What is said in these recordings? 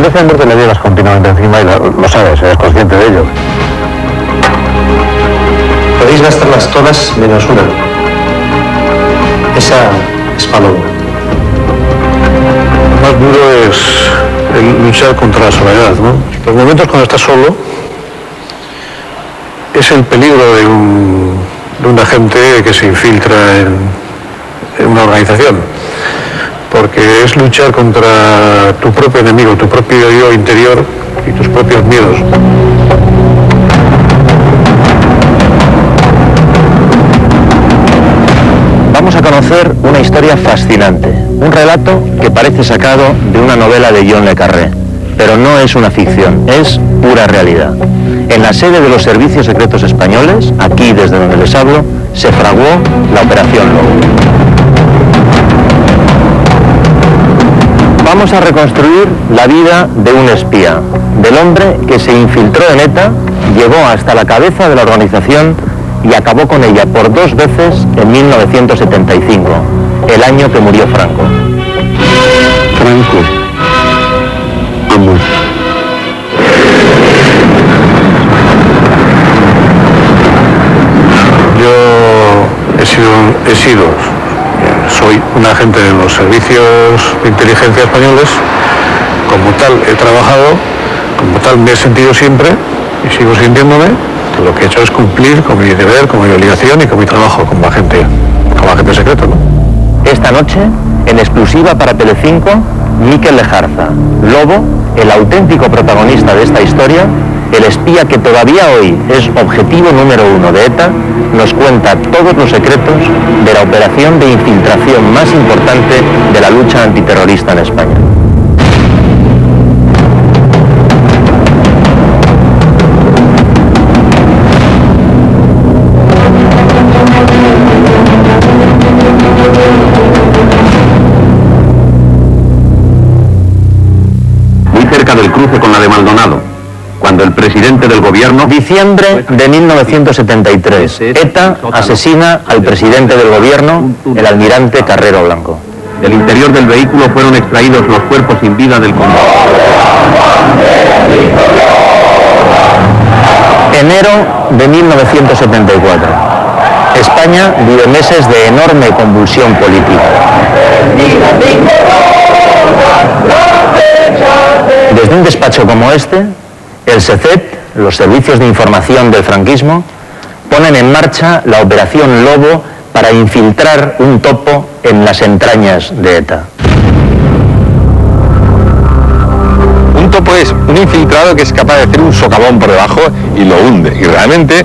sentencia de muerte le llevas continuamente encima y lo sabes, eres consciente de ello. Podéis gastarlas todas menos una. Esa es Paloma. Lo más duro es el luchar contra la soledad, ¿no? Los momentos cuando estás solo es el peligro de un agente que se infiltra en una organización, porque es luchar contra tu propio enemigo, tu propio yo interior y tus propios miedos. Vamos a conocer una historia fascinante, un relato que parece sacado de una novela de John le Carré, pero no es una ficción, es pura realidad. En la sede de los servicios secretos españoles, aquí desde donde les hablo, se fraguó la Operación Lobo. Vamos a reconstruir la vida de un espía, del hombre que se infiltró en ETA, llegó hasta la cabeza de la organización y acabó con ella por 2 veces en 1975, el año que murió Franco. Franco ha muerto. Soy un agente de los servicios de inteligencia españoles, como tal he trabajado, como tal me he sentido siempre y sigo sintiéndome. Lo que he hecho es cumplir con mi deber, con mi obligación y con mi trabajo como agente secreto, ¿no? Esta noche, en exclusiva para Telecinco, Mikel Lejarza, Lobo, el auténtico protagonista de esta historia, el espía que todavía hoy es objetivo número 1 de ETA, nos cuenta todos los secretos de la operación de infiltración más importante de la lucha antiterrorista en España. Muy cerca del cruce con la de Maldonado, cuando el presidente del gobierno... Diciembre de 1973, ETA asesina al presidente del gobierno, el almirante Carrero Blanco. Del interior del vehículo fueron extraídos los cuerpos sin vida del convoy. Enero de 1974. España vive meses de enorme convulsión política. Desde un despacho como este, el SECET, los servicios de información del franquismo, ponen en marcha la Operación Lobo para infiltrar un topo en las entrañas de ETA. Un topo es un infiltrado que es capaz de hacer un socavón por debajo y lo hunde. Y realmente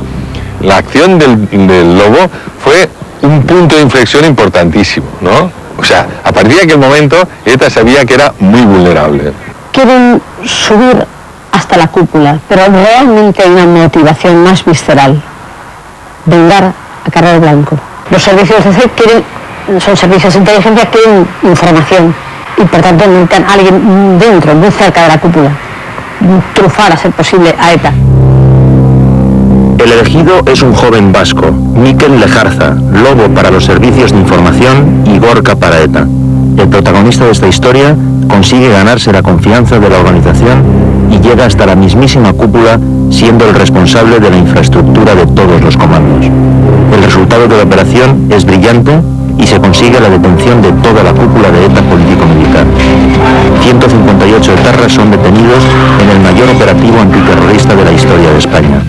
la acción del Lobo fue un punto de inflexión importantísimo, ¿no? O sea, a partir de aquel momento ETA sabía que era muy vulnerable. Quieren subir hasta la cúpula, pero realmente hay una motivación más visceral: vengar a Carrero Blanco. Los servicios de CET son servicios de inteligencia, quieren información y por tanto necesitan a alguien dentro, muy cerca de la cúpula, trufar a ser posible a ETA. El elegido es un joven vasco, Mikel Lejarza, Lobo para los servicios de información y Gorka para ETA. El protagonista de esta historia consigue ganarse la confianza de la organización y llega hasta la mismísima cúpula, siendo el responsable de la infraestructura de todos los comandos. El resultado de la operación es brillante y se consigue la detención de toda la cúpula de ETA político-militar. 158 etarras son detenidos en el mayor operativo antiterrorista de la historia de España.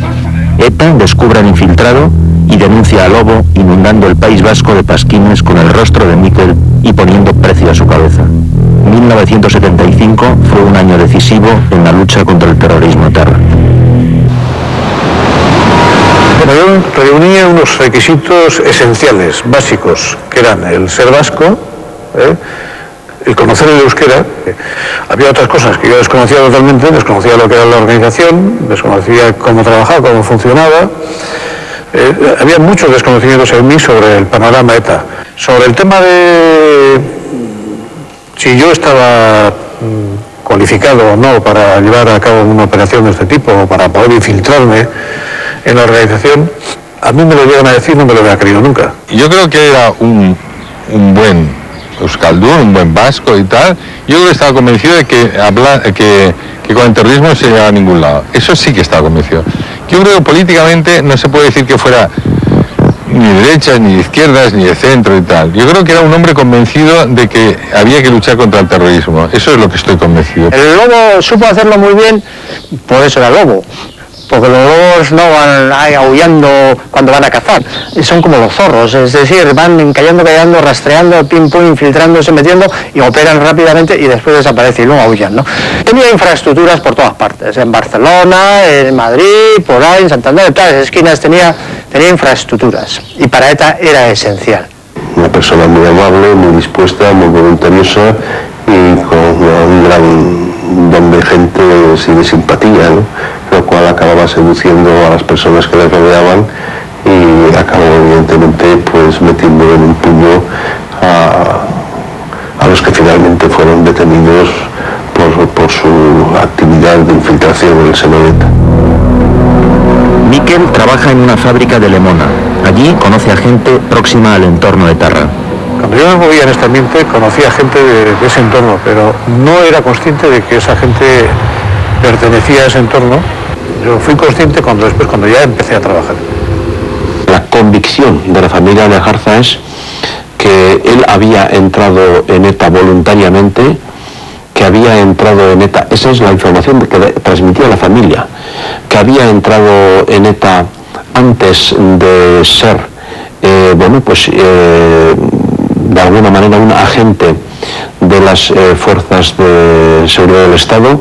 ETA descubre al infiltrado y denuncia a Lobo, inundando el País Vasco de pasquines con el rostro de Mikel y poniendo precio a su cabeza. 1975 fue un año decisivo en la lucha contra el terrorismo etarra. Bueno, yo reunía unos requisitos esenciales, básicos, que eran el ser vasco, el conocer el euskera. Había otras cosas que yo desconocía totalmente, desconocía lo que era la organización, desconocía cómo trabajaba, cómo funcionaba. Había muchos desconocimientos en mí sobre el panorama ETA. Sobre el tema de si yo estaba cualificado o no para llevar a cabo una operación de este tipo o para poder infiltrarme en la organización, a mí me lo llegan a decir, no me lo había creído nunca. Yo creo que era un buen euskaldún, un buen vasco y tal, yo creo que estaba convencido de que con el terrorismo no se llegaba a ningún lado. Eso sí que estaba convencido. Yo creo que políticamente no se puede decir que fuera ni de derechas, ni de izquierdas, ni de centro y tal. Yo creo que era un hombre convencido de que había que luchar contra el terrorismo. Eso es lo que estoy convencido. El lobo supo hacerlo muy bien, por eso era lobo. Porque los lobos no van ahí aullando cuando van a cazar, son como los zorros, es decir, van callando, rastreando, pim pum, infiltrándose, metiendo y operan rápidamente y después desaparecen y luego aullan, ¿no? Tenía infraestructuras por todas partes, en Barcelona, en Madrid, por ahí, en Santander, en todas las esquinas tenía infraestructuras y para ETA era esencial. Una persona muy amable, muy dispuesta, muy voluntariosa y con un gran don de gente y de simpatía, ¿no? Lo cual acababa seduciendo a las personas que le rodeaban y acabó evidentemente pues metiendo en un puño a los que finalmente fueron detenidos por su actividad de infiltración en el seno de ETA. Miquel trabaja en una fábrica de Lemona. Allí conoce a gente próxima al entorno de Etarra. Cuando yo me movía en este ambiente conocía gente de ese entorno, pero no era consciente de que esa gente pertenecía a ese entorno. Yo fui consciente cuando ya empecé a trabajar. La convicción de la familia Lejarza es que él había entrado en ETA voluntariamente, que había entrado en ETA, esa es la información que transmitía la familia, que había entrado en ETA antes de ser, de alguna manera un agente de las fuerzas de seguridad del Estado,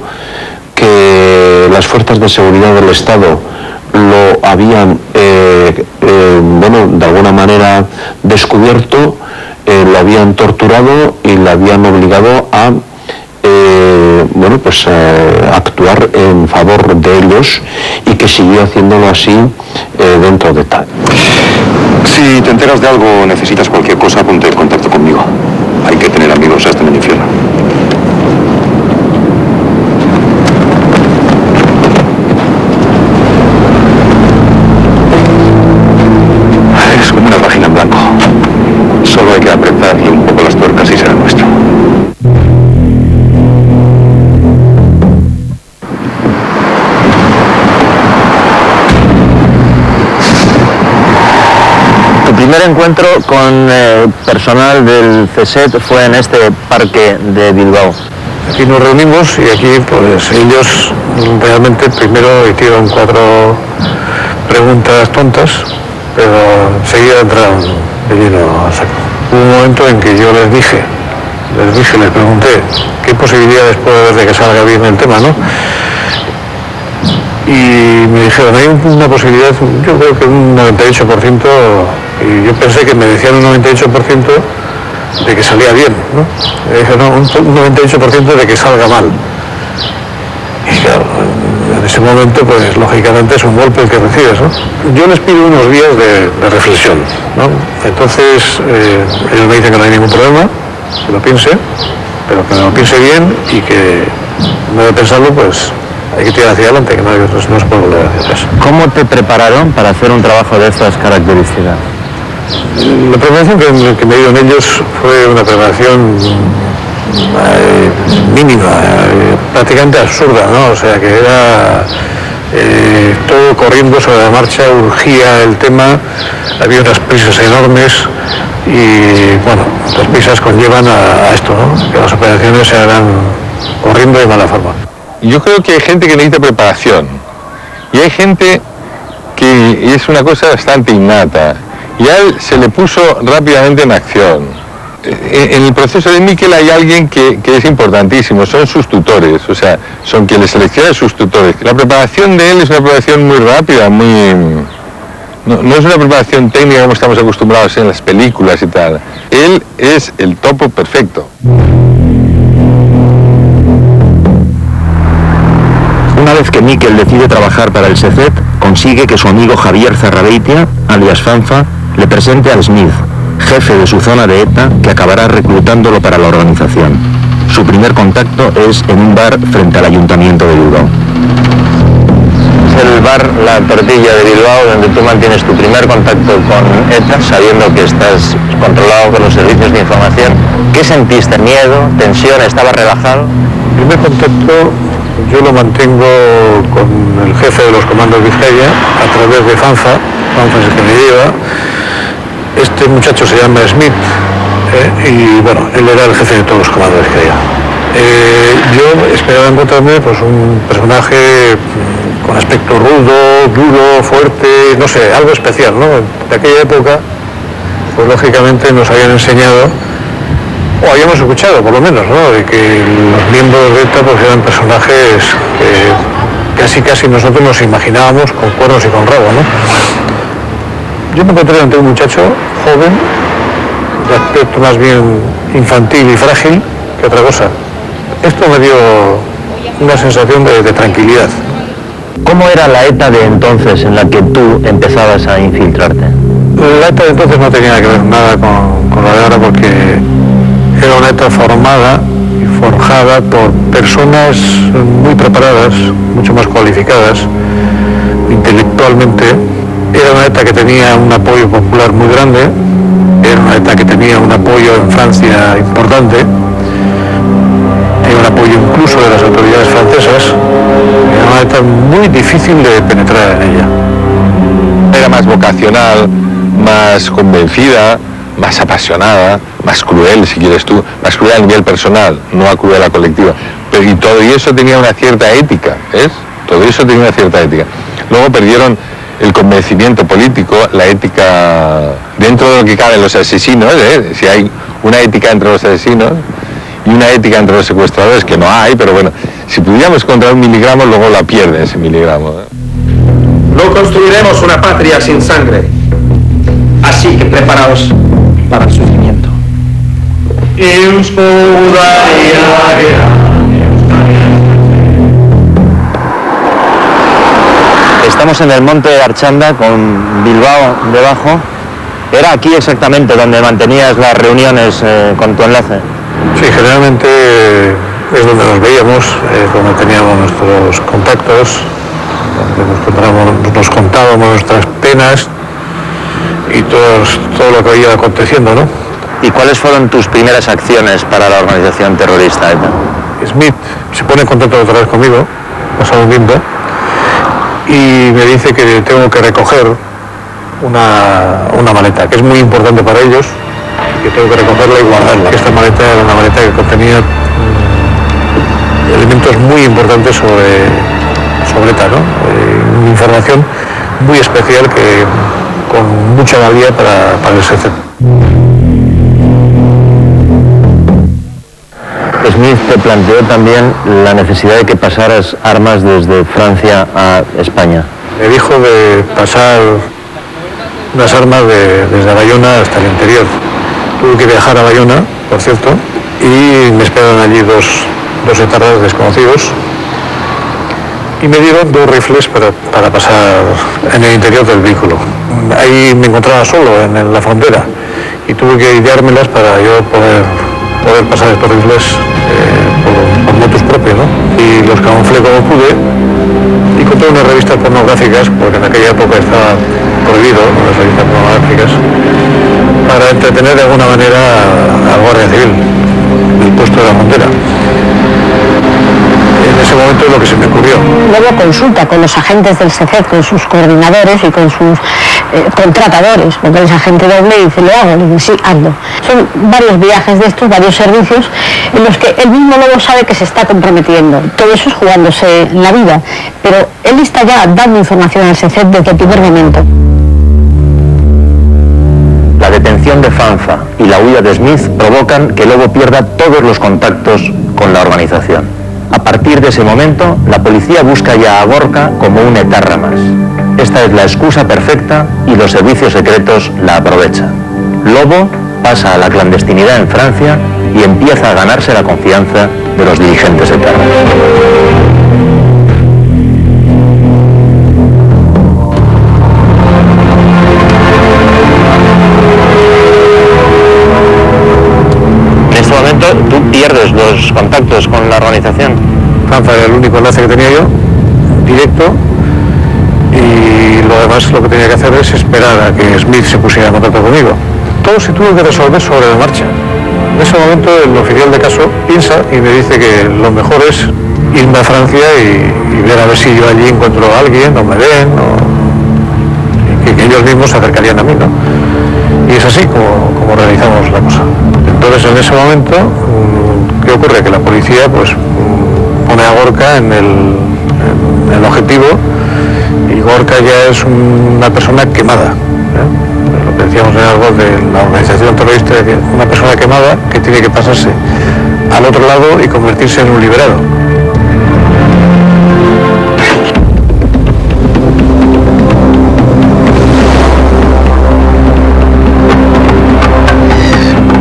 que las fuerzas de seguridad del Estado lo habían, de alguna manera descubierto, lo habían torturado y le habían obligado a actuar en favor de ellos y que siguió haciéndolo así dentro de ETA. Si te enteras de algo o necesitas cualquier cosa, ponte en contacto conmigo. Hay que tener amigos hasta en el infierno. Es como una página en blanco. Solo hay que apretarle un poco las tuercas y será nuestro. Tu primer encuentro con personal del CESET fue en este parque de Bilbao. Aquí nos reunimos y aquí pues ellos realmente primero hicieron 4 preguntas tontas, pero enseguida entraron de lleno a saco. Hubo un momento en que yo les pregunté qué posibilidades puede haber de que salga bien el tema, ¿no? Y me dijeron, hay una posibilidad, yo creo que un 98%, y yo pensé que me decían un 98% de que salía bien, ¿no? Me dije, no, un 98% de que salga mal. Y claro, en ese momento, pues lógicamente es un golpe el que recibes, ¿no? Yo les pido unos días de reflexión, ¿no? Entonces, ellos me dicen que no hay ningún problema, que lo piense, pero que lo piense bien y que en vez de pensarlo, pues hay que tirar hacia adelante, que no se puede volver hacia atrás. ¿Cómo te prepararon para hacer un trabajo de estas características? La preparación que me dieron ellos fue una preparación mínima, prácticamente absurda, ¿no? O sea, que era todo corriendo sobre la marcha, urgía el tema, había unas prisas enormes y, bueno, las prisas conllevan a esto, ¿no? Que las operaciones se hagan corriendo de mala forma. Yo creo que hay gente que necesita preparación y hay gente que es una cosa bastante innata y a él se le puso rápidamente en acción. En el proceso de Miquel hay alguien que es importantísimo, son sus tutores, o sea, son quienes seleccionan sus tutores. La preparación de él es una preparación muy rápida, no es una preparación técnica como estamos acostumbrados en las películas y tal. Él es el topo perfecto. Una vez que Miquel decide trabajar para el SECET, consigue que su amigo Javier Zarrabeitia, alias Fanfa, le presente a Smith, jefe de su zona de ETA, que acabará reclutándolo para la organización. Su primer contacto es en un bar frente al Ayuntamiento de Bilbao. el bar La Tortilla de Bilbao, donde tú mantienes tu primer contacto con ETA, sabiendo que estás controlado por los servicios de información. ¿Qué sentiste? ¿Miedo? ¿Tensión? ¿Estabas relajado? El primer contacto yo lo mantengo con el jefe de los comandos Vizcaya a través de Fanza es el que me lleva. Este muchacho se llama Smith y bueno, él era el jefe de todos los comandos Vizcaya. Yo esperaba encontrarme pues un personaje con aspecto rudo, duro, fuerte, no sé, algo especial, ¿no? De aquella época, pues lógicamente nos habían enseñado, o habíamos escuchado por lo menos, ¿no?, de que los miembros de ETA pues eran personajes que casi nosotros nos imaginábamos con cuernos y con rabo, ¿no? Yo me encontré ante un muchacho joven, de aspecto más bien infantil y frágil que otra cosa. Esto me dio una sensación de tranquilidad. ¿Cómo era la ETA de entonces en la que tú empezabas a infiltrarte? La ETA de entonces no tenía que ver nada con la de ahora, porque era una ETA formada y forjada por personas muy preparadas, mucho más cualificadas intelectualmente. Era una ETA que tenía un apoyo popular muy grande, era una ETA que tenía un apoyo en Francia importante, tenía un apoyo incluso de las autoridades francesas. Era una ETA muy difícil de penetrar en ella. Era más vocacional, más convencida, más apasionada, más cruel, si quieres tú, más cruel a nivel personal, no a cruel a colectiva. Pero y todo eso tenía una cierta ética, ¿ves? Todo eso tenía una cierta ética. Luego perdieron el convencimiento político, la ética dentro de lo que caben los asesinos, si hay una ética entre los asesinos y una ética entre los secuestradores, que no hay, pero bueno, si pudiéramos encontrar 1 miligramo, luego la pierden ese miligramo. No construiremos una patria sin sangre, así que preparaos para el sufrimiento. Estamos en el monte de Archanda con Bilbao debajo. ¿Era aquí exactamente donde mantenías las reuniones con tu enlace? Sí, generalmente es donde nos veíamos, donde teníamos nuestros contactos, donde nos contábamos nuestras penas y todo lo que había aconteciendo, ¿no? ¿Y cuáles fueron tus primeras acciones para la organización terrorista ETA? Smith se pone en contacto otra vez conmigo, pasado un tiempo, y me dice que tengo que recoger una maleta, que es muy importante para ellos, que tengo que recogerla y guardarla. Esta maleta era una maleta que contenía elementos muy importantes sobre ETA, ¿no? Información muy especial que con mucha valía para el SECET. Smith te planteó también la necesidad de que pasaras armas desde Francia a España. Me dijo de pasar unas armas desde Bayona hasta el interior. Tuve que viajar a Bayona, por cierto, y me esperaron allí dos etarras desconocidos y me dieron 2 rifles para pasar en el interior del vehículo. Ahí me encontraba solo en la frontera y tuve que ideármelas para yo poder pasar estos rifles por motus propio, ¿no? Y los camuflé como pude y con todas unas revistas pornográficas, porque en aquella época estaba prohibido las revistas pornográficas, para entretener de alguna manera al Guardia Civil del puesto de la frontera. En ese momento es lo que se me ocurrió. Luego consulta con los agentes del SECET, con sus coordinadores y con sus contratadores, porque él es agente doble y dice, ¿lo hago? Le digo, sí, hazlo. Son varios viajes de estos, varios servicios, en los que él mismo luego sabe que se está comprometiendo. Todo eso es jugándose la vida, pero él está ya dando información al SECET desde el primer momento. La detención de Fanza y la huida de Smith provocan que Lobo pierda todos los contactos con la organización. A partir de ese momento, la policía busca ya a Gorka como un etarra más. Esta es la excusa perfecta y los servicios secretos la aprovechan. Lobo pasa a la clandestinidad en Francia y empieza a ganarse la confianza de los dirigentes etarras. Tú pierdes los contactos con la organización. Fanza era el único enlace que tenía yo, directo, y lo demás lo que tenía que hacer es esperar a que Smith se pusiera en contacto conmigo. Todo se tuvo que resolver sobre la marcha. En ese momento el oficial de caso piensa y me dice que lo mejor es irme a Francia y ver a ver si yo allí encuentro a alguien o me ven y que ellos mismos se acercarían a mí, ¿no? Y es así como realizamos la cosa. Entonces en ese momento, ¿qué ocurre? Que la policía pues pone a Gorka en el objetivo, y Gorka ya es una persona quemada, ¿eh? Lo que decíamos en algo de la organización terrorista, una persona quemada que tiene que pasarse al otro lado y convertirse en un liberado.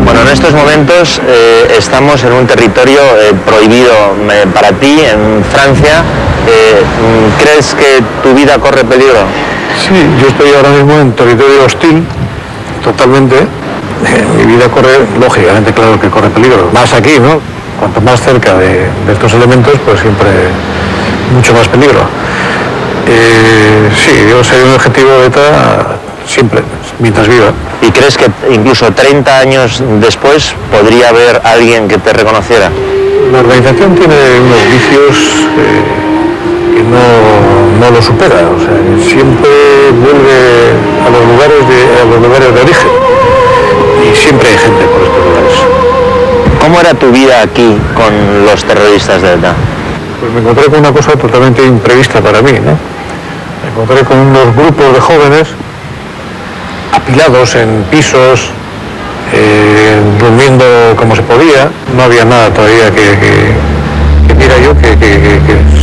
Bueno, en estos momentos estamos en un territorio prohibido para ti, en Francia. ¿Crees que tu vida corre peligro? Sí, yo estoy ahora mismo en territorio hostil, totalmente. Mi vida corre, lógicamente, claro que corre peligro. Más aquí, ¿no? Cuanto más cerca de estos elementos, pues siempre mucho más peligro. Sí, yo seré un objetivo de ETA siempre, mientras viva. ¿Y crees que incluso 30 años después podría haber alguien que te reconociera? La organización tiene unos vicios que no lo supera, o sea, siempre vuelve a los lugares de origen, y siempre hay gente por estos lugares. ¿Cómo era tu vida aquí con los terroristas de ETA? Pues me encontré con una cosa totalmente imprevista para mí, ¿no? Me encontré con unos grupos de jóvenes apilados en pisos, durmiendo como se podía. No había nada todavía que diera yo que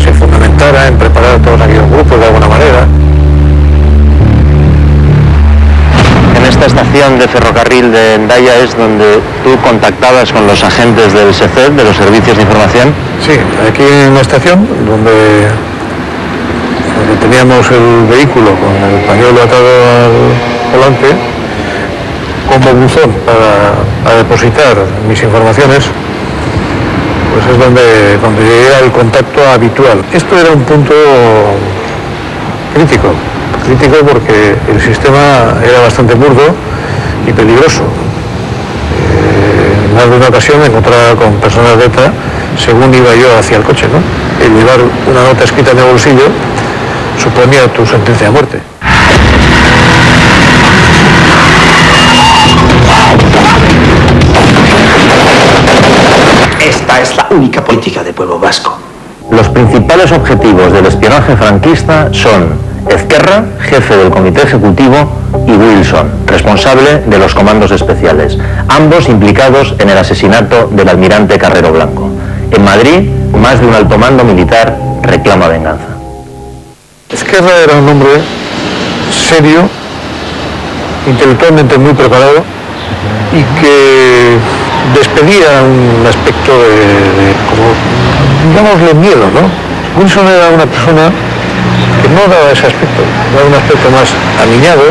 se fundamentara en preparar a todos aquellos grupos de alguna manera. En esta estación de ferrocarril de Hendaya es donde tú contactabas con los agentes del SECED, de los servicios de información. Sí, aquí en la estación, donde teníamos el vehículo con el pañuelo atado al volante, como buzón para depositar mis informaciones, pues es donde era el contacto habitual. Esto era un punto crítico porque el sistema era bastante burdo y peligroso. En más de una ocasión me encontraba con personas de ETA según iba yo hacia el coche, ¿no? El llevar una nota escrita en el bolsillo suponía tu sentencia de muerte. Esta es la única política del pueblo vasco. Los principales objetivos del espionaje franquista son Ezquerra, jefe del comité ejecutivo, y Wilson, responsable de los comandos especiales, ambos implicados en el asesinato del almirante Carrero Blanco. En Madrid, más de un alto mando militar reclama venganza. Ezquerra era un hombre serio, intelectualmente muy preparado y que despedía un aspecto de como, digámosle, miedo, ¿no? Wilson era una persona que no daba ese aspecto, daba un aspecto más aniñado,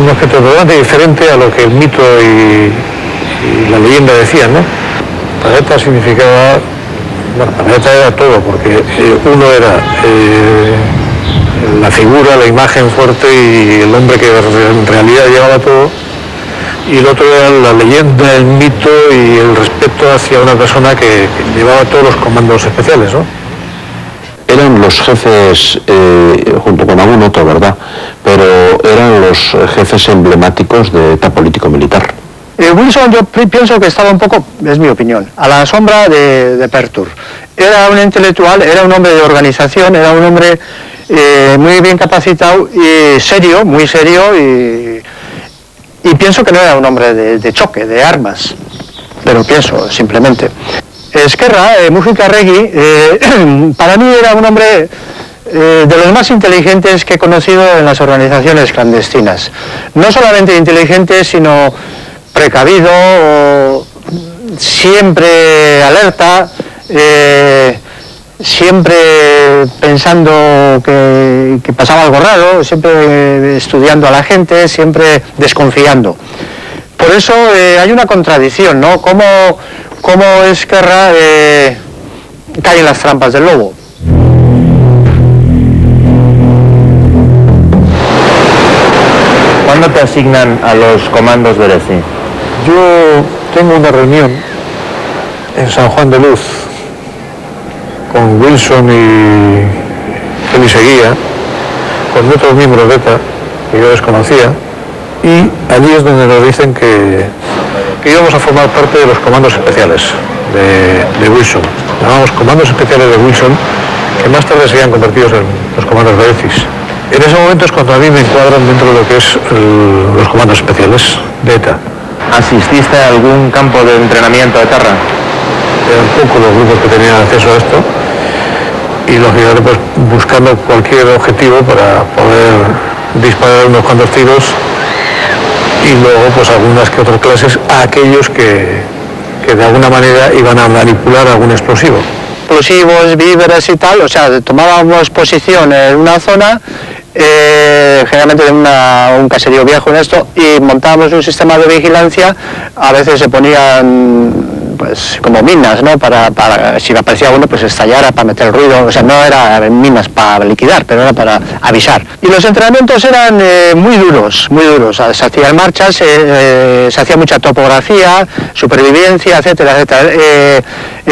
un aspecto totalmente diferente a lo que el mito y la leyenda decían, ¿no? Para ETA significaba, bueno, para ETA era todo, porque uno era la figura, la imagen fuerte y el hombre que en realidad llevaba todo, y el otro era la leyenda, el mito y el respeto hacia una persona que llevaba todos los comandos especiales, ¿no? Eran los jefes, junto con algún otro, ¿verdad? Pero eran los jefes emblemáticos de ETA político-militar. Wilson, yo pienso que estaba un poco, es mi opinión, a la sombra de Pertur. Era un intelectual, era un hombre de organización, era un hombre muy bien capacitado y serio, muy serio, y pienso que no era un hombre de choque, de armas, pero pienso, simplemente. Ezquerra, Mujica Arregui, para mí era un hombre de los más inteligentes que he conocido en las organizaciones clandestinas. No solamente inteligente, sino precavido, siempre alerta, siempre pensando que pasaba algo raro, siempre estudiando a la gente, siempre desconfiando. Por eso hay una contradicción, ¿no? Cómo Ezquerra cae en las trampas del lobo. ¿Cuándo te asignan a los comandos del ECI? Yo tengo una reunión en San Juan de Luz con Wilson y Félix Eguía, con otros miembros de ETA que yo desconocía, y allí es donde nos dicen que íbamos a formar parte de los comandos especiales de Wilson. Llamamos comandos especiales de Wilson, que más tarde serían convertidos en los comandos de ECIS. En ese momento es cuando a mí me encuadran dentro de lo que es los comandos especiales de ETA. ¿Asististe a algún campo de entrenamiento de etarra? Eran pocos los grupos que tenían acceso a esto, y lógicamente pues buscando cualquier objetivo para poder disparar unos cuantos tiros, y luego pues algunas que otras clases a aquellos que de alguna manera iban a manipular algún explosivo. Explosivos, víveres y tal, o sea, tomábamos posición en una zona, generalmente en un caserío viejo en esto, y montábamos un sistema de vigilancia. A veces se ponían pues como minas, ¿no? Para si aparecía uno, pues estallara para meter ruido. O sea, no era minas para liquidar, pero era para avisar. Y los entrenamientos eran muy duros. Se hacían marchas, se hacía mucha topografía, supervivencia, etcétera, etcétera.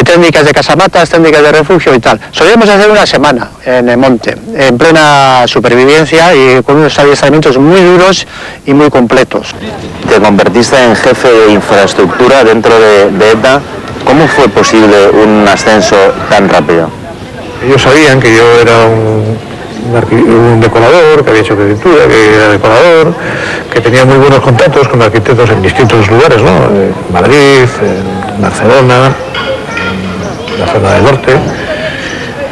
Técnicas de casamatas, técnicas de refugio y tal. Solíamos hacer una semana en el monte, en plena supervivencia y con unos adiestramientos muy duros y muy completos. Te convertiste en jefe de infraestructura dentro de ETA. ¿Cómo fue posible un ascenso tan rápido? Ellos sabían que yo era un decorador, que había hecho arquitectura, que era decorador, que tenía muy buenos contactos con arquitectos en distintos lugares, ¿no? En Madrid, en Barcelona, en la zona del norte.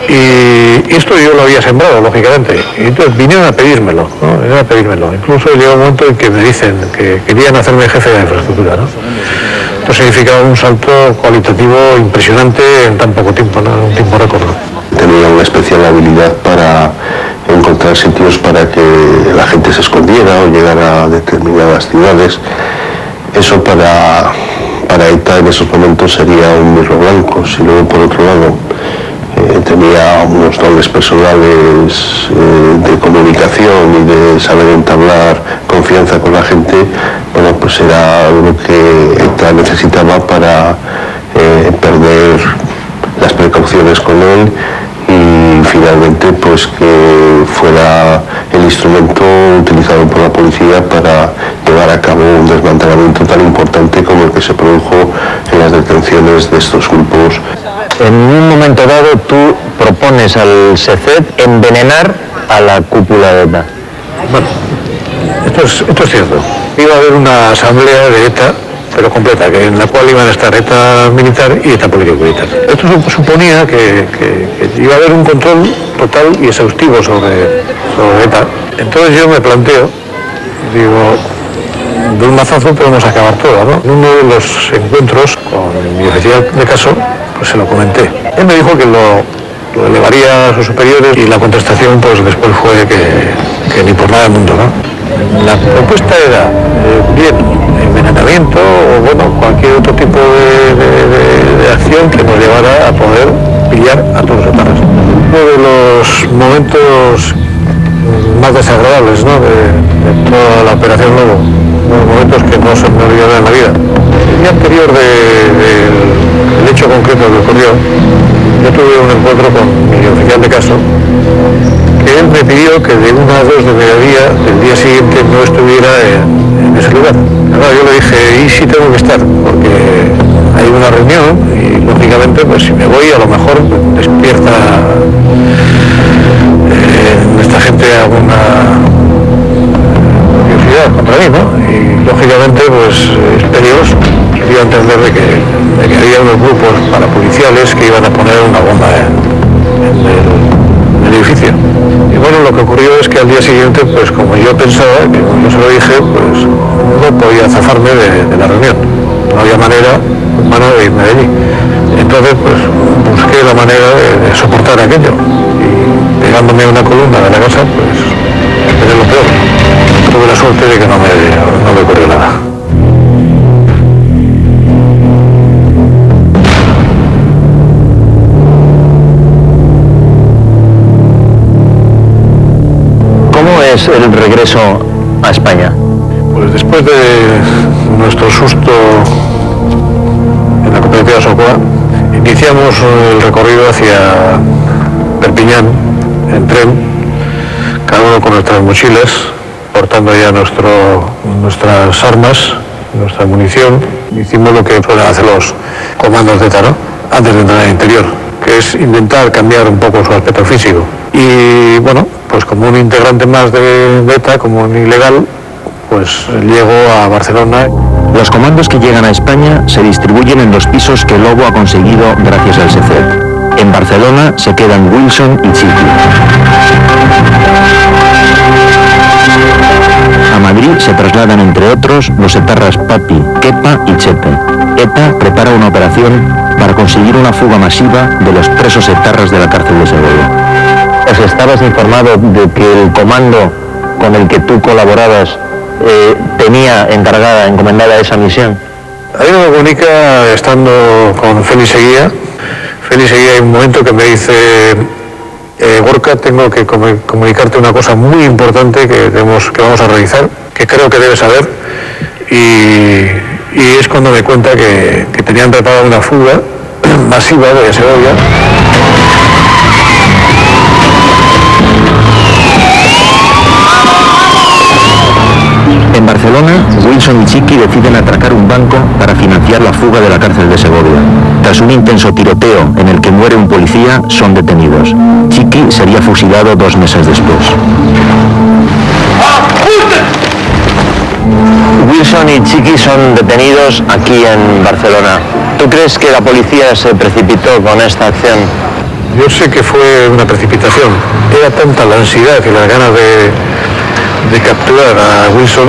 Y esto yo lo había sembrado, lógicamente. Y entonces vinieron a pedírmelo, ¿no? Vinieron a pedírmelo. Incluso llegó un momento en que me dicen que querían hacerme jefe de infraestructura, ¿no? Esto significaba un salto cualitativo impresionante en tan poco tiempo, ¿no? Un tiempo récord, ¿no? Tenía una especial habilidad para encontrar sitios para que la gente se escondiera o llegara a determinadas ciudades. Eso para ETA en esos momentos sería un mirlo blanco. Si luego, por otro lado, tenía unos dones personales de comunicación y de saber entablar confianza con la gente, bueno, pues era algo que ETA necesitaba para perder las precauciones con él y finalmente pues que fuera el instrumento utilizado por la policía para llevar a cabo un desmantelamiento tan importante como el que se produjo en las detenciones de estos grupos. En un momento dado tú propones al SECET envenenar a la cúpula de ETA. Bueno, esto es cierto. Iba a haber una asamblea de ETA, pero completa, en la cual iban a estar ETA militar y ETA político-militar. Esto suponía que iba a haber un control total y exhaustivo sobre ETA. Entonces yo me planteo, digo, de un mazazo podemos acabar todo, ¿no? En uno de los encuentros con mi oficial de caso, pues se lo comenté. Él me dijo que lo elevaría a sus superiores y la contestación pues después fue que ni por nada del mundo, ¿no? La propuesta era, bien, envenenamiento o bueno, cualquier otro tipo de acción que nos llevara a poder pillar a todos los etarras. Uno de los momentos más desagradables, ¿no? de toda la operación Lobo, uno de los momentos que no se me olvidará en la vida. El día anterior del hecho concreto que ocurrió, yo tuve un encuentro con mi oficial de caso, que él me pidió que de 1 a 2 de mediodía del día siguiente no estuviera en ese lugar. Claro, yo le dije, ¿y si tengo que estar? Porque hay una reunión y lógicamente pues si me voy a lo mejor despierta esta gente alguna curiosidad contra mí, ¿no? Y lógicamente pues es peligroso. Dio a entender de que había unos grupos parapoliciales que iban a poner una bomba en el edificio. Y bueno, lo que ocurrió es que al día siguiente, pues como yo pensaba, que como yo se lo dije, pues no podía zafarme de la reunión. No había manera humana de irme de allí. Entonces, pues busqué la manera de soportar aquello. Y pegándome a una columna de la casa, pues esperé lo peor. Tuve la suerte de que no me ocurrió nada. ¿Cómo es el regreso a España? Pues después de nuestro susto en la cooperativa Socoa, iniciamos el recorrido hacia Perpiñán en tren, cada uno con nuestras mochilas, portando ya nuestras armas, nuestra munición. Hicimos lo que suelen hacer los comandos de ETA, ¿no?, antes de entrar al interior, que es intentar cambiar un poco su aspecto físico. Y bueno, pues como un integrante más de ETA, como un ilegal, pues llego a Barcelona. Los comandos que llegan a España se distribuyen en los pisos que Lobo ha conseguido gracias al SECET. En Barcelona se quedan Wilson y Chiqui. A Madrid se trasladan, entre otros, los etarras Papi, Kepa y Chepe. ETA prepara una operación para conseguir una fuga masiva de los presos etarras de la cárcel de Segovia. ¿Estabas informado de que el comando con el que tú colaborabas tenía encomendada esa misión? A mí me comunica, estando con Félix Seguía. Félix Seguía, hay un momento que me dice: Gorka, tengo que comunicarte una cosa muy importante que vamos a realizar, que creo que debes saber. Y es cuando me cuenta que tenían preparado una fuga masiva de Segovia. En Barcelona, Wilson y Chiqui deciden atracar un banco para financiar la fuga de la cárcel de Segovia. Tras un intenso tiroteo en el que muere un policía, son detenidos. Chiqui sería fusilado 2 meses después. Wilson y Chiqui son detenidos aquí en Barcelona. ¿Tú crees que la policía se precipitó con esta acción? Yo sé que fue una precipitación. Era tanta la ansiedad y las ganas de capturar a Wilson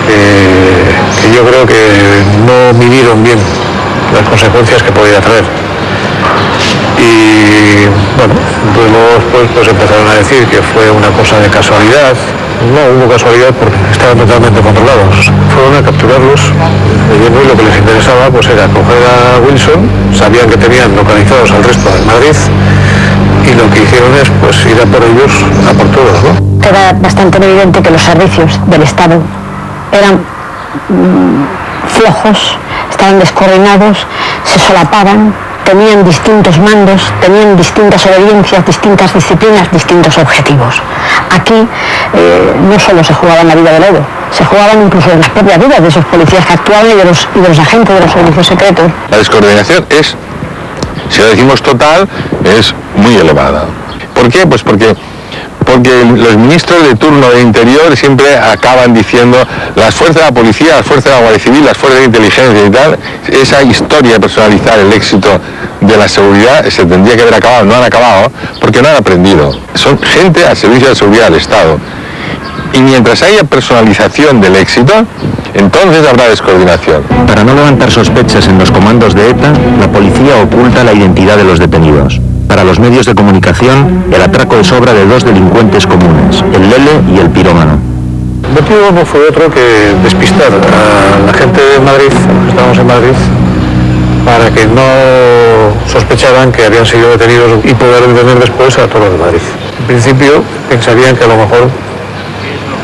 que yo creo que no midieron bien las consecuencias que podía traer. Y bueno, luego después empezaron a decir que fue una cosa de casualidad. No hubo casualidad porque estaban totalmente controlados. Fueron a capturarlos y lo que les interesaba pues era coger a Wilson. Sabían que tenían localizados al resto de Madrid y lo que hicieron es pues ir a por ellos, a por todos, ¿no? Era bastante evidente que los servicios del Estado eran flojos, estaban descoordinados, se solapaban, tenían distintos mandos, tenían distintas obediencias, distintas disciplinas, distintos objetivos. Aquí no solo se jugaban la vida de Lobo, se jugaban incluso las propias vidas de esos policías que actuaban y de los agentes de los servicios secretos. La descoordinación es, si lo decimos total, es muy elevada. ¿Por qué? Pues porque los ministros de turno de Interior siempre acaban diciendo las fuerzas de la policía, las fuerzas de la Guardia Civil, las fuerzas de inteligencia y tal. Esa historia de personalizar el éxito de la seguridad se tendría que haber acabado, no han acabado, porque no han aprendido. Son gente al servicio de la seguridad del Estado. Y mientras haya personalización del éxito, entonces habrá descoordinación. Para no levantar sospechas en los comandos de ETA, la policía oculta la identidad de los detenidos. Para los medios de comunicación, el atraco es obra de 2 delincuentes comunes, el Lele y el Pirómano. El motivo no fue otro que despistar a la gente de Madrid, los que estábamos en Madrid, para que no sospecharan que habían sido detenidos y poder detener después a todos los de Madrid. En principio pensarían que a lo mejor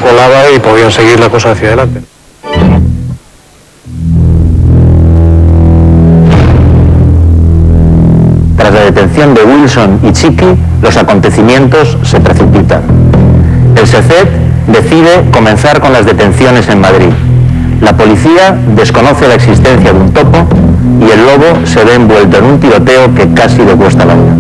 colaba y podían seguir la cosa hacia adelante. Tras la detención de Wilson y Chiqui, los acontecimientos se precipitan. El SECET decide comenzar con las detenciones en Madrid. La policía desconoce la existencia de un topo y el Lobo se ve envuelto en un tiroteo que casi le cuesta la vida.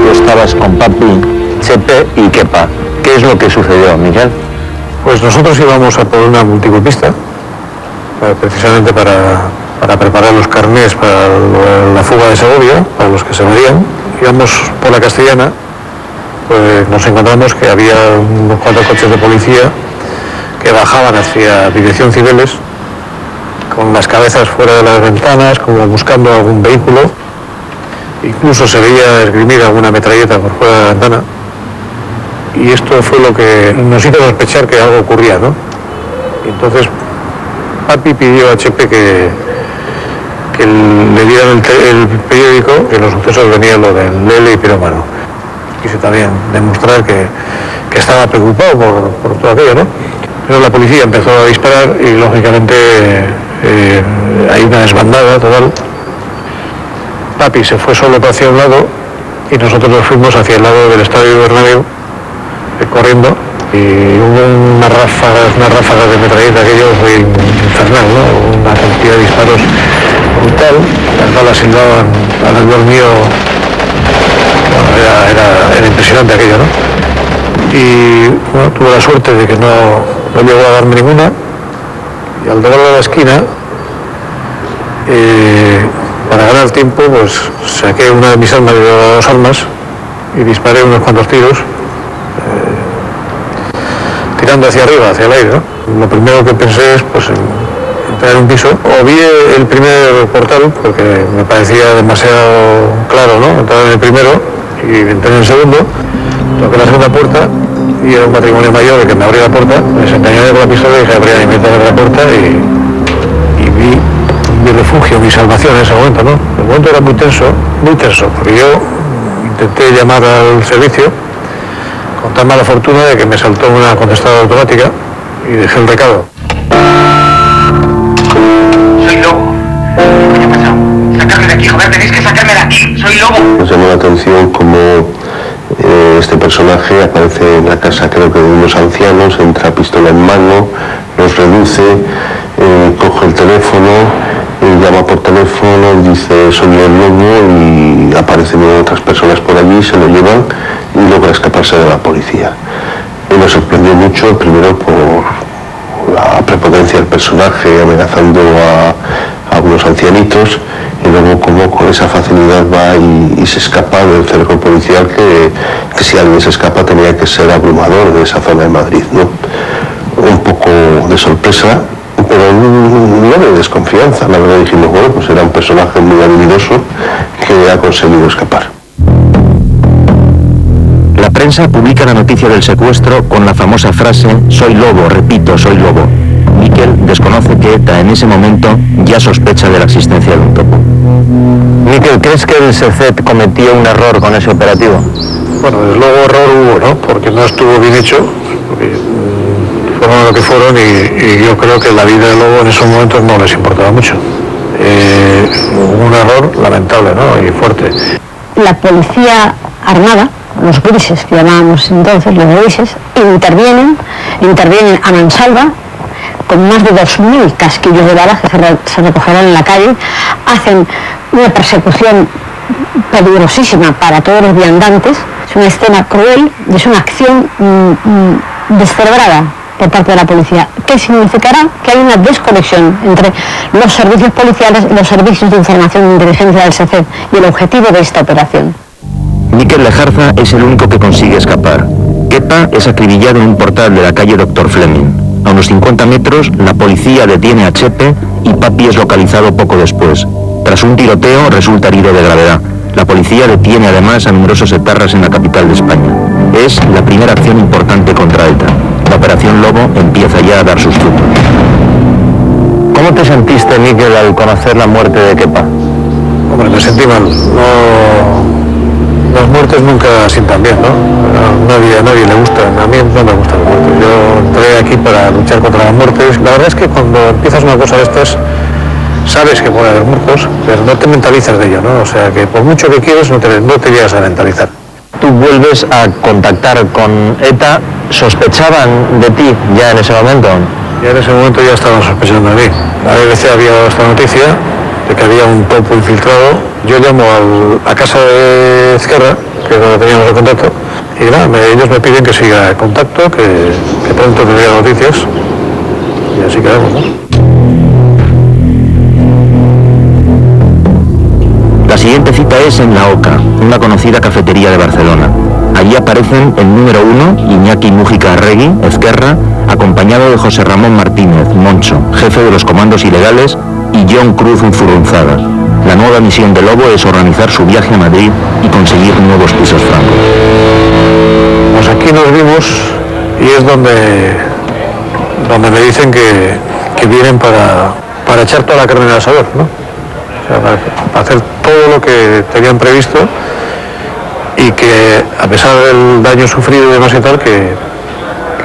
Tú estabas con Papi, Chepe y Kepa. ¿Qué es lo que sucedió, Miguel? Pues nosotros íbamos a por una multigolpista, precisamente para preparar los carnés para la fuga de Segovia, para los que se verían. Íbamos por la Castellana, pues nos encontramos que había unos cuantos coches de policía que bajaban hacia dirección Cibeles, con las cabezas fuera de las ventanas, como buscando algún vehículo. Incluso se veía esgrimir alguna metralleta por fuera de la ventana. Y esto fue lo que nos hizo sospechar que algo ocurría, ¿no? Y entonces Papi pidió a Chepe que le dieran el periódico, que en los sucesos venía lo del Lele y Pirómano. Quise también demostrar que estaba preocupado por todo aquello, ¿no? Pero la policía empezó a disparar y lógicamente hay una desbandada total. Papi se fue solo hacia un lado y nosotros nos fuimos hacia el lado del estadio Bernabéu, corriendo, y hubo unas ráfagas de metralleta, aquello fue infernal, ¿no? Una cantidad de disparos brutal, las balas silbaban alrededor mío, bueno, era impresionante aquello, ¿no? Y bueno, tuve la suerte de que no llegó a darme ninguna, y al doblar la esquina, para ganar tiempo, pues saqué una de mis armas, de 2 armas, y disparé unos cuantos tiros, tirando hacia arriba, hacia el aire, ¿no? Lo primero que pensé es, pues, entrar en un piso. O vi el primer portal, porque me parecía demasiado claro, ¿no? Entrar en el primero y entré en el segundo, toqué la segunda puerta y era un matrimonio mayor el que me abría la puerta, me desencañé con la pistola y dije, abría y me abrir la puerta y vi mi refugio, mi salvación en ese momento, ¿no? El momento era muy tenso, porque yo intenté llamar al servicio con tan mala fortuna de que me saltó una contestadora automática y dejé el recado. Soy Lobo. ¿Qué ha pasado? Sacarme de aquí, joder, tenéis que sacarme de aquí. Soy Lobo. Nos llamó la atención como este personaje aparece en la casa, creo que de unos ancianos, entra pistola en mano, los reduce, coge el teléfono, llama por teléfono, dice soy el Lobo, y aparecen otras personas por allí, se lo llevan y logra escaparse de la policía. Y me sorprendió mucho, primero por la prepotencia del personaje amenazando a unos ancianitos, y luego como con esa facilidad va y se escapa del cerco policial que si alguien se escapa tenía que ser abrumador de esa zona de Madrid, ¿no? Un poco de sorpresa, pero no de desconfianza. La verdad dijimos, bueno, pues era un personaje muy habilidoso que ha conseguido escapar. La prensa publica la noticia del secuestro con la famosa frase «Soy Lobo, repito, soy Lobo». Miquel desconoce que ETA en ese momento ya sospecha de la existencia de un topo. Miquel, ¿crees que el SECET cometió un error con ese operativo? Bueno, desde luego error hubo, ¿no? Porque no estuvo bien hecho, porque fueron lo que fueron y yo creo que la vida del Lobo en esos momentos no les importaba mucho. Hubo un error lamentable, ¿no? Y fuerte. La policía armada, los grises que llamábamos entonces, los grises, intervienen a mansalva, con más de 2.000 casquillos de balas que se recogerán en la calle, hacen una persecución peligrosísima para todos los viandantes. Es una escena cruel, es una acción descerebrada por parte de la policía, que significará que hay una desconexión entre los servicios policiales y los servicios de información e inteligencia del SECET y el objetivo de esta operación. Miquel Lejarza es el único que consigue escapar. Kepa es acribillado en un portal de la calle Dr. Fleming. A unos 50 metros, la policía detiene a Chepe y Papi es localizado poco después. Tras un tiroteo, resulta herido de gravedad. La policía detiene además a numerosos etarras en la capital de España. Es la primera acción importante contra ETA. La Operación Lobo empieza ya a dar sus frutos. ¿Cómo te sentiste, Miquel, al conocer la muerte de Kepa? Hombre, me sentí mal. Las muertes nunca sientan bien, ¿no? A nadie le gustan. A mí no me gustan las muertes. Yo entré aquí para luchar contra las muertes. La verdad es que cuando empiezas una cosa de estas, sabes que puede haber muertos, pero no te mentalizas de ello, ¿no? O sea, que por mucho que quieres, no te llegas a mentalizar. Tú vuelves a contactar con ETA. ¿Sospechaban de ti ya en ese momento? Ya en ese momento ya estaban sospechando de mí. La BBC había dado esta noticia de que había un topo infiltrado. Yo llamo a casa de Ezquerra, que es donde teníamos el contacto, y nada, ellos me piden que siga el contacto, que pronto tendría noticias, y así quedamos, ¿no? La siguiente cita es en La Oca, una conocida cafetería de Barcelona. Allí aparecen el número 1, Iñaki Mújica Arregui, Ezquerra, acompañado de José Ramón Martínez, Moncho, jefe de los comandos ilegales, y John Cruz Unzurrunzaga. La nueva misión de Lobo es organizar su viaje a Madrid y conseguir nuevos pisos francos. Pues aquí nos vimos y es donde me dicen que vienen para echar toda la carne en el asador, ¿no? O sea, para hacer todo lo que tenían previsto y que a pesar del daño sufrido y demás y tal, que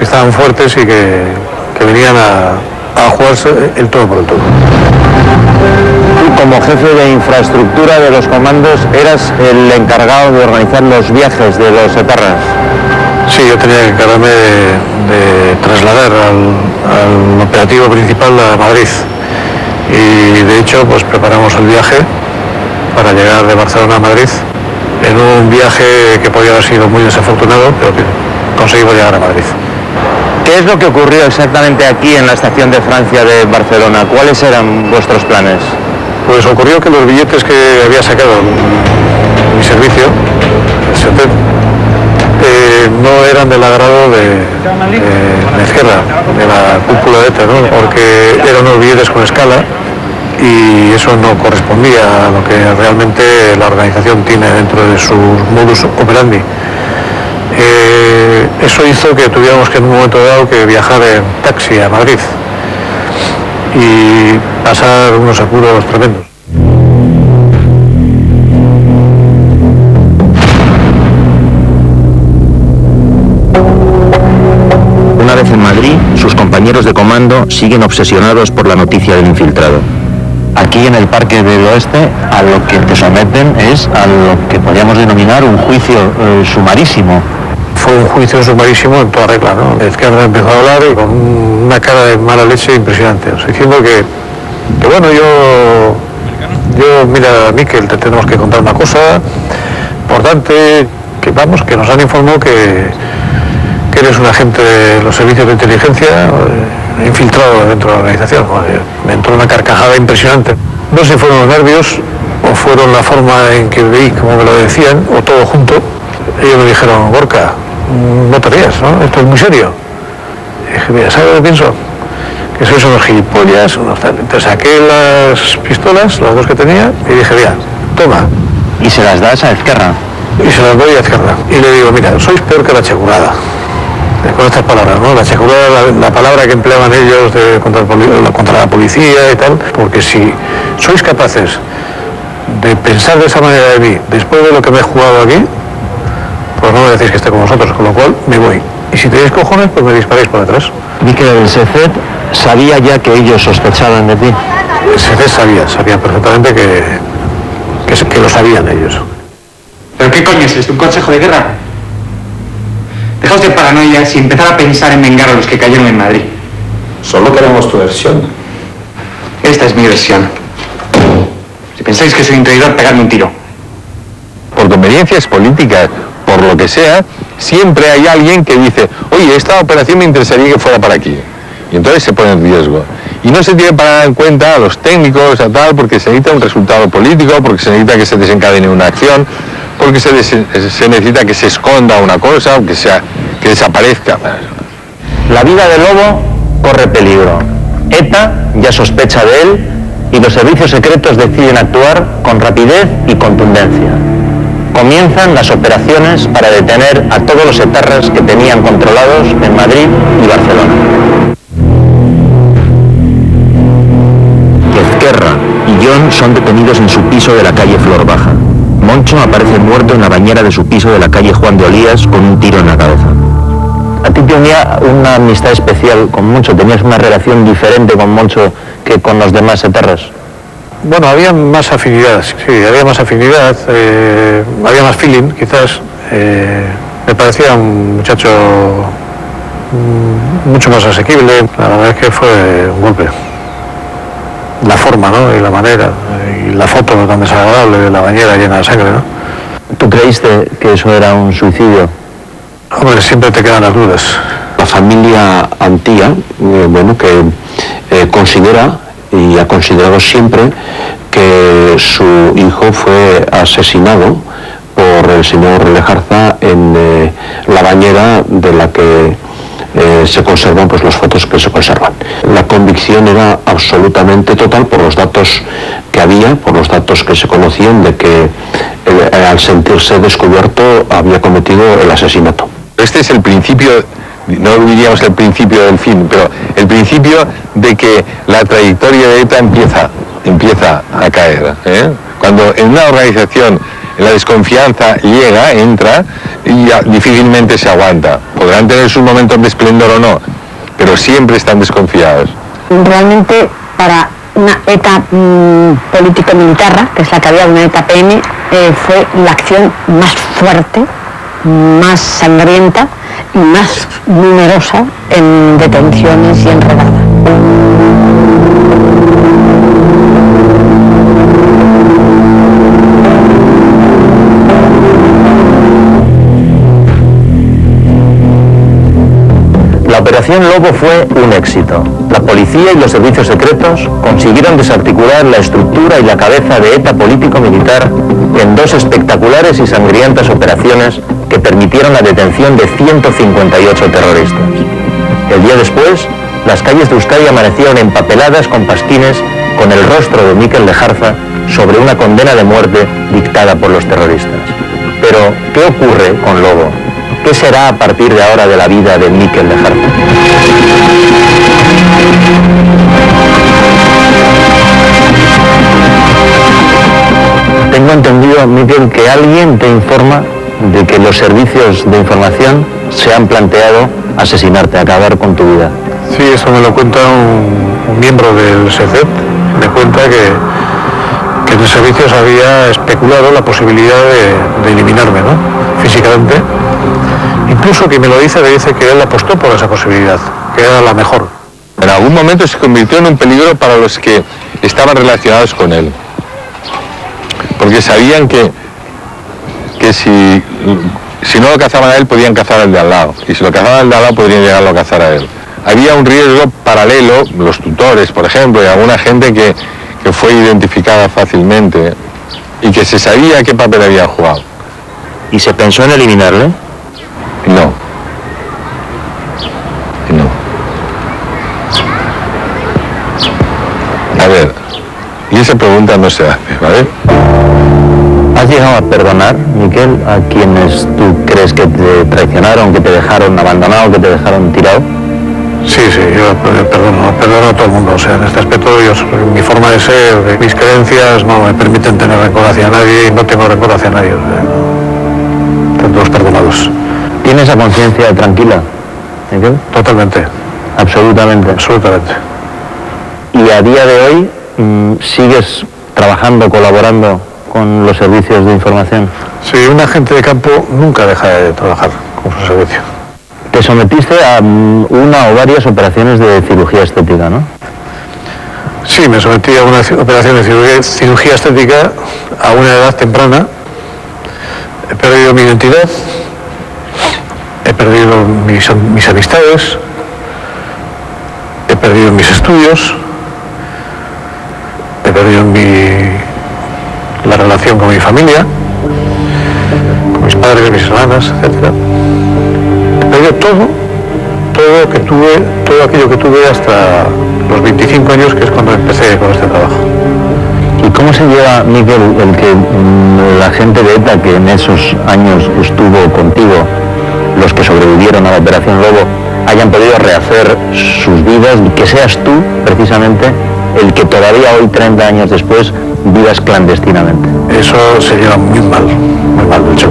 estaban fuertes y que venían a jugarse el todo por el todo. Tú, como jefe de infraestructura de los comandos, eras el encargado de organizar los viajes de los etarras. Sí, yo tenía que encargarme de trasladar al operativo principal a Madrid. Y de hecho, pues preparamos el viaje para llegar de Barcelona a Madrid, en un viaje que podía haber sido muy desafortunado, pero que conseguimos llegar a Madrid. ¿Qué es lo que ocurrió exactamente aquí en la estación de Francia de Barcelona? ¿Cuáles eran vuestros planes? Pues ocurrió que los billetes que había sacado mi servicio, el SETET, no eran del agrado de Ezquerra, de la cúpula de ETA, ¿no? Porque eran unos billetes con escala y eso no correspondía a lo que realmente la organización tiene dentro de sus modus operandi. Eso hizo que tuviéramos que en un momento dado que viajar en taxi a Madrid y pasar unos apuros tremendos. Una vez en Madrid, sus compañeros de comando siguen obsesionados por la noticia del infiltrado. Aquí en el Parque del Oeste, a lo que te someten es a lo que podríamos denominar un juicio sumarísimo. Fue un juicio sumarísimo en toda regla, ¿no? Ezquerra empezó a hablar con una cara de mala leche impresionante, o sea, diciendo que bueno, yo mira, Miquel, te tenemos que contar una cosa importante, que vamos, que nos han informado que eres un agente de los servicios de inteligencia infiltrado dentro de la organización. Me entró una carcajada impresionante. No sé si fueron los nervios o fueron la forma en que veí como me lo decían, o todo junto. Ellos me dijeron, Gorka, no te rías, ¿no? Esto es muy serio. Y dije, mira, ¿sabes lo que pienso? Que sois unos gilipollas, unos tal. Entonces saqué las pistolas, las dos que tenía, y dije, mira, toma. ¿Y se las das a Ezquerra? Y se las doy a Ezquerra. Y le digo, mira, sois peor que la checurada. Con estas palabras, ¿no? La checurada, la palabra que empleaban ellos contra la policía y tal, porque si sois capaces de pensar de esa manera de mí, después de lo que me he jugado aquí, pues no me decís que esté con vosotros, con lo cual me voy. Y si tenéis cojones, pues me disparáis por detrás. Vi que el SECET sabía ya que ellos sospechaban de ti. El SECET sabía perfectamente que lo sabían ellos. ¿Pero qué coño es esto? ¿Un consejo de guerra? Dejaos de paranoias y empezar a pensar en vengar a los que cayeron en Madrid. Solo queremos tu versión. Esta es mi versión. Si pensáis que soy un traidor, pegadme un tiro. Por conveniencias políticas, por lo que sea, siempre hay alguien que dice, oye, esta operación me interesaría que fuera para aquí. Y entonces se pone en riesgo. Y no se tiene para dar en cuenta a los técnicos, a tal, porque se necesita un resultado político, porque se necesita que se desencadene una acción, porque se necesita que se esconda una cosa, que desaparezca. La vida de Lobo corre peligro. ETA ya sospecha de él y los servicios secretos deciden actuar con rapidez y contundencia. Comienzan las operaciones para detener a todos los etarras que tenían controlados en Madrid y Barcelona. Ezquerra y John son detenidos en su piso de la calle Flor Baja. Moncho aparece muerto en la bañera de su piso de la calle Juan de Olías con un tiro en la cabeza. A ti te unía una amistad especial con Moncho, tenías una relación diferente con Moncho que con los demás etarras. Bueno, había más afinidad, sí, había más afinidad, había más feeling, quizás. Me parecía un muchacho mucho más asequible. La verdad es que fue un golpe. La forma, ¿no? Y la manera, y la foto tan desagradable de la bañera llena de sangre, ¿no? ¿Tú creíste que eso era un suicidio? Hombre, siempre te quedan las dudas. La familia Antía, que considera y ha considerado siempre que su hijo fue asesinado por el señor Lejarza en la bañera de la que se conservan las fotos que se conservan. La convicción era absolutamente total por los datos que había, por los datos que se conocían de que al sentirse descubierto había cometido el asesinato. Este es el principio, no diríamos el principio del fin, pero el principio de que la trayectoria de ETA empieza a caer. Cuando en una organización la desconfianza llega, entra y ya difícilmente se aguanta. Podrán tener sus momentos de esplendor o no, pero siempre están desconfiados. Realmente para una ETA político-militar, que es la que había, una ETA PM, fue la acción más fuerte, más sangrienta y más numerosa en detenciones y en redadas. La Operación Lobo fue un éxito. La policía y los servicios secretos consiguieron desarticular la estructura y la cabeza de ETA político-militar en dos espectaculares y sangrientas operaciones que permitieron la detención de 158 terroristas. El día después, las calles de Euskadi amanecieron empapeladas con pasquines con el rostro de Mikel Lejarza sobre una condena de muerte dictada por los terroristas. Pero, ¿qué ocurre con Lobo? ¿Qué será a partir de ahora de la vida de Mikel Lejarza? Tengo entendido, Mikel, que alguien te informa de que los servicios de información se han planteado asesinarte, acabar con tu vida. Sí, eso me lo cuenta un miembro del SECET. Me cuenta que en el servicio se había especulado la posibilidad de eliminarme, ¿no? Físicamente. Incluso quien me lo dice, le dice que él apostó por esa posibilidad, que era la mejor. En algún momento se convirtió en un peligro para los que estaban relacionados con él. Porque sabían que si no lo cazaban a él, podían cazar al de al lado. Y si lo cazaban al de al lado, podrían llegarlo a cazar a él. Había un riesgo paralelo, los tutores, por ejemplo, y alguna gente que fue identificada fácilmente y que se sabía qué papel había jugado. ¿Y se pensó en eliminarle? No. A ver, y esa pregunta no se hace, ¿vale? ¿Has llegado a perdonar, Mikel, a quienes tú crees que te traicionaron, que te dejaron abandonado, que te dejaron tirado? Sí, yo perdono a todo el mundo. O sea, en este aspecto, mi forma de ser, mis creencias no me permiten tener rencor hacia nadie y no tengo rencor hacia nadie. O sea, están todos perdonados. ¿Tienes la conciencia tranquila, Mikel? Totalmente. Absolutamente. Absolutamente. ¿Y a día de hoy sigues trabajando, colaborando con los servicios de información? Sí, un agente de campo nunca deja de trabajar con su servicio. Te sometiste a una o varias operaciones de cirugía estética, ¿no? Sí, me sometí a una operación de cirugía estética a una edad temprana. He perdido mi identidad, he perdido mis amistades, he perdido mis estudios, he perdido la relación con mi familia, con mis padres, mis hermanas, etc. He perdido todo aquello que tuve hasta los 25 años, que es cuando empecé con este trabajo. ¿Y cómo se lleva, Mikel, el que la gente de ETA que en esos años estuvo contigo, los que sobrevivieron a la Operación Lobo, hayan podido rehacer sus vidas y que seas tú, precisamente, el que todavía hoy, 30 años después, vivas clandestinamente? Eso se lleva muy mal, de hecho.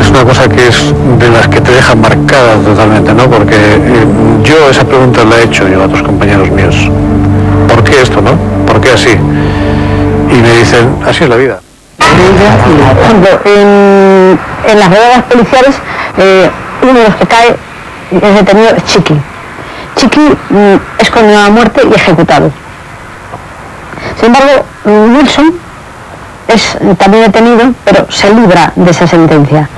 Es una cosa que es de las que te dejan marcada totalmente, ¿no? Porque yo esa pregunta la he hecho yo a otros compañeros míos. ¿Por qué esto, no? ¿Por qué así? Y me dicen, así es la vida. Por ejemplo, en las redadas policiales, uno de los que cae es detenido es Chiqui. Chiqui es condenado a muerte y ejecutado. Sin embargo, Wilson es también detenido, pero se libra de esa sentencia.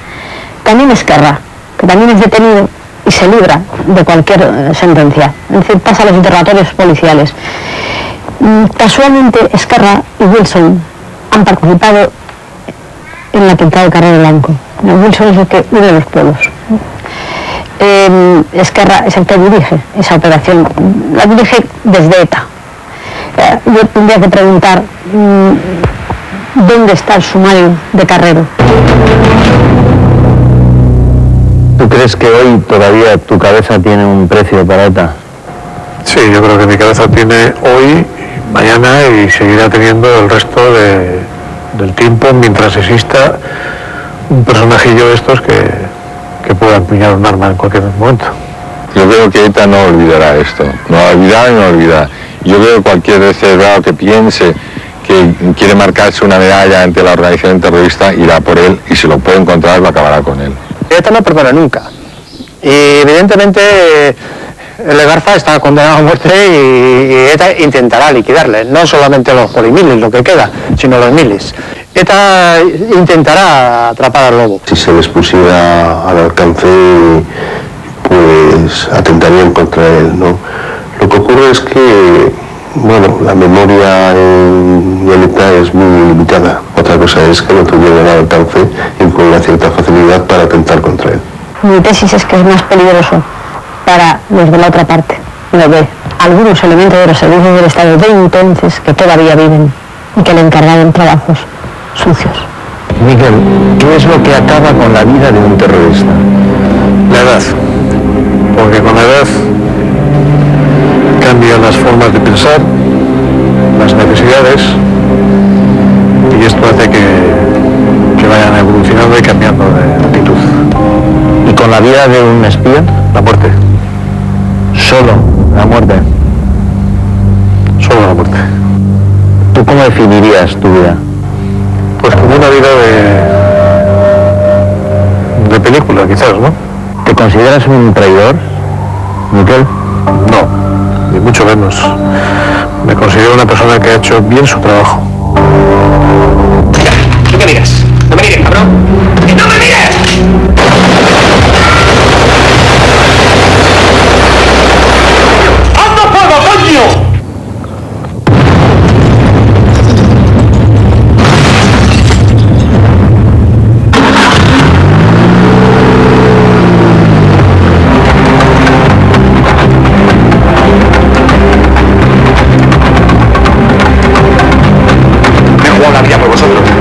También Esquerra, que también es detenido y se libra de cualquier sentencia. Es decir, pasa a los interrogatorios policiales. Casualmente, Esquerra y Wilson han participado en el atentado de Carrero Blanco. Wilson es el que une los pueblos. Esquerra es el que dirige esa operación, la dirige desde ETA. Yo tendría que preguntar dónde está el sumario de Carrero. ¿Tú crees que hoy todavía tu cabeza tiene un precio para ETA? Sí, yo creo que mi cabeza tiene hoy, mañana y seguirá teniendo el resto de del tiempo mientras exista un personajillo de estos que pueda empuñar un arma en cualquier momento. Yo creo que ETA no olvidará esto, no olvidará y no olvidará. Yo creo que cualquier descerebrado que piense que quiere marcarse una medalla ante la organización terrorista irá por él y si lo puede encontrar lo acabará con él. ETA no perdona nunca. Y evidentemente el Legarza está condenado a muerte y ETA intentará liquidarle, no solamente los polimilis, lo que queda, sino los milis. ETA intentará atrapar al lobo. Si se les pusiera al alcance, pues atentarían contra él, ¿no? Lo que ocurre es que, bueno, la memoria en ETA es muy limitada. Otra cosa es que lo tuvieran al alcance y con una cierta facilidad para atentar contra él. Mi tesis es que es más peligroso para los de la otra parte, lo de algunos elementos de los servicios del Estado de entonces que todavía viven y que le encargaron trabajos sucios. Miguel, ¿qué es lo que acaba con la vida de un terrorista? La edad, porque con la edad cambian las formas de pensar, las necesidades, y esto hace que vayan evolucionando y cambiando de actitud. ¿Y con la vida de un espía? La muerte. Solo la muerte. Solo la muerte. ¿Tú cómo definirías tu vida? Pues como una vida de película, quizás, ¿no? ¿Te consideras un traidor, Miquel? No, ni mucho menos. Me considero una persona que ha hecho bien su trabajo. ¿Tú qué miras? ¡No me mires, cabrón! ¡No me mires! ¡Anda fuego, coño! Me he jugado la vida por vosotros.